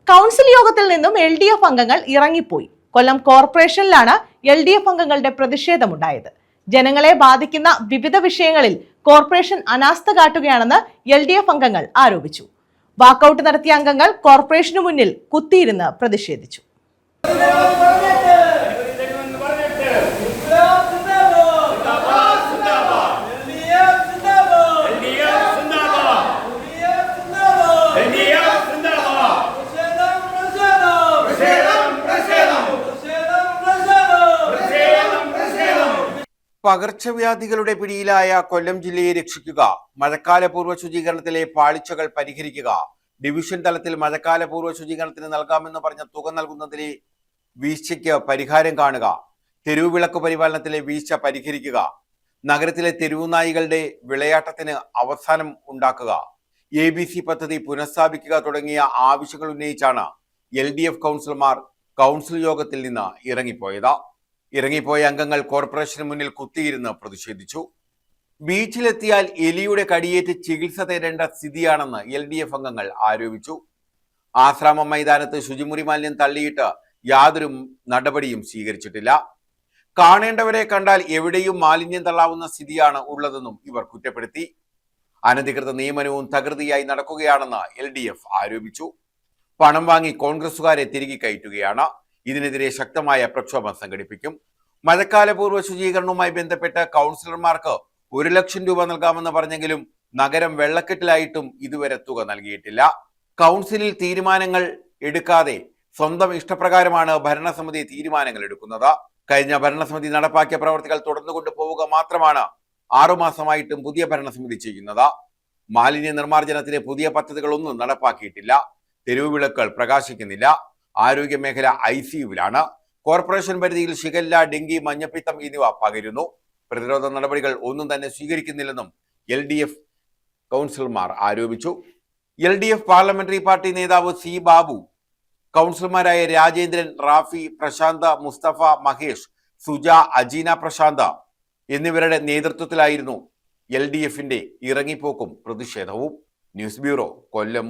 Council യോഗത്തിൽ നിന്നും LDF അംഗങ്ങൾ ഇറങ്ങിപ്പോയി. കൊല്ലം കോർപ്പറേഷനിലാണ് LDF അംഗങ്ങളുടെ പ്രതിഷേധമുണ്ടായത്. ജനങ്ങളെ ബാധിക്കുന്ന വിവിധ വിഷയങ്ങളിൽ കോർപ്പറേഷൻ അനാസ്ഥ കാട്ടുകയാണെന്ന് LDF അംഗങ്ങൾ ആരോപിച്ചു. വാക്കൌട്ട് നടത്തിയ അംഗങ്ങൾ കോർപ്പറേഷനു മുന്നിൽ കുത്തിയിരുന്ന് പ്രതിഷേധിച്ചു. പകർച്ചവ്യാധികളുടെ പിടിയിലായ കൊല്ലം ജില്ലയെ രക്ഷിക്കുക, മഴക്കാലപൂർവ്വ ശുചീകരണത്തിലെ പാളിച്ചകൾ പരിഹരിക്കുക, ഡിവിഷൻ തലത്തിൽ മഴക്കാലപൂർവ്വ ശുചീകരണത്തിന് നൽകാമെന്ന് പറഞ്ഞ തുക നൽകുന്നതിലെ വീഴ്ചയ്ക്ക് പരിഹാരം കാണുക, തെരുവുവിളക്ക് പരിപാലനത്തിലെ വീഴ്ച പരിഹരിക്കുക, നഗരത്തിലെ തെരുവുനായികളുടെ വിളയാട്ടത്തിന് അവസാനം ഉണ്ടാക്കുക, ABC പദ്ധതി പുനഃസ്ഥാപിക്കുക തുടങ്ങിയ ആവശ്യങ്ങൾ ഉന്നയിച്ചാണ് LDF കൗൺസിലർമാർ കൗൺസിൽ യോഗത്തിൽ നിന്ന് ഇറങ്ങിപ്പോയ അംഗങ്ങൾ കോർപ്പറേഷന് മുന്നിൽ കുത്തിയിരുന്ന് പ്രതിഷേധിച്ചു. ബീച്ചിലെത്തിയാൽ എലിയുടെ കടിയേറ്റ് ചികിത്സ തേടേണ്ട സ്ഥിതിയാണെന്ന് LDF അംഗങ്ങൾ ആരോപിച്ചു. ആശ്രാമം മൈതാനത്ത് ശുചിമുറി മാലിന്യം തള്ളിയിട്ട് യാതൊരു നടപടിയും സ്വീകരിച്ചിട്ടില്ല. കാണേണ്ടവരെ കണ്ടാൽ എവിടെയും മാലിന്യം തള്ളാവുന്ന സ്ഥിതിയാണ് ഉള്ളതെന്നും ഇവർ കുറ്റപ്പെടുത്തി. അനധികൃത നിയമനവും തകൃതിയായി നടക്കുകയാണെന്ന് LDF ആരോപിച്ചു. പണം വാങ്ങി കോൺഗ്രസുകാരെ തിരികെ കയറ്റുകയാണ്. ഇതിനെതിരെ ശക്തമായ പ്രക്ഷോഭം സംഘടിപ്പിക്കും. മഴക്കാലപൂർവ്വ ശുചീകരണവുമായി ബന്ധപ്പെട്ട് കൗൺസിലർമാർക്ക് 1 ലക്ഷം രൂപ നൽകാമെന്ന് പറഞ്ഞെങ്കിലും നഗരം വെള്ളക്കെട്ടിലായിട്ടും ഇതുവരെ തുക നൽകിയിട്ടില്ല. കൗൺസിലിൽ തീരുമാനങ്ങൾ എടുക്കാതെ സ്വന്തം ഇഷ്ടപ്രകാരമാണ് ഭരണസമിതി തീരുമാനങ്ങൾ എടുക്കുന്നത്. കഴിഞ്ഞ ഭരണസമിതി നടപ്പാക്കിയ പ്രവർത്തികൾ തുടർന്നുകൊണ്ട് പോവുക മാത്രമാണ് 6 മാസമായിട്ടും പുതിയ ഭരണസമിതി ചെയ്യുന്നത്. മാലിന്യ നിർമ്മാർജ്ജനത്തിന് പുതിയ പദ്ധതികളൊന്നും നടപ്പാക്കിയിട്ടില്ല. തെരുവുവിളക്കുകൾ പ്രകാശിക്കുന്നില്ല. ആരോഗ്യ മേഖല ICUവിലാണ്. കോർപ്പറേഷൻ പരിധിയിൽ ഷിഗല്ല, ഡെങ്കി, മഞ്ഞപ്പിത്തം എന്നിവ പകരുന്നു. പ്രതിരോധ നടപടികൾ ഒന്നും തന്നെ സ്വീകരിക്കുന്നില്ലെന്നും LDF കൗൺസിലർമാർ ആരോപിച്ചു. LDF പാർലമെന്ററി പാർട്ടി നേതാവ് C ബാബു, കൗൺസിലർമാരായ രാജേന്ദ്രൻ, റാഫി, പ്രശാന്ത്, മുസ്തഫ, മഹേഷ്, സുജ, അജീന പ്രശാന്ത് എന്നിവരുടെ നേതൃത്വത്തിലായിരുന്നു LDFന്റെ ഇറങ്ങിപ്പോക്കും പ്രതിഷേധവും. ന്യൂസ് ബ്യൂറോ, കൊല്ലം.